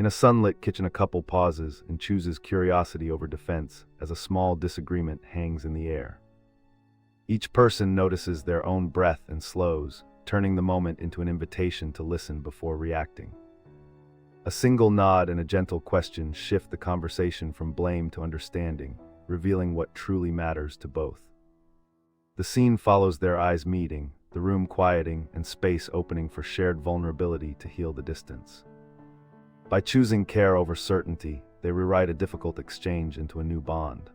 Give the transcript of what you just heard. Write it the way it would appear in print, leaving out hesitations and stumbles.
In a sunlit kitchen, a couple pauses and chooses curiosity over defense as a small disagreement hangs in the air. Each person notices their own breath and slows, turning the moment into an invitation to listen before reacting. A single nod and a gentle question shift the conversation from blame to understanding, revealing what truly matters to both. The scene follows their eyes meeting, the room quieting and space opening for shared vulnerability to heal the distance. By choosing care over certainty, they rewrite a difficult exchange into a new bond.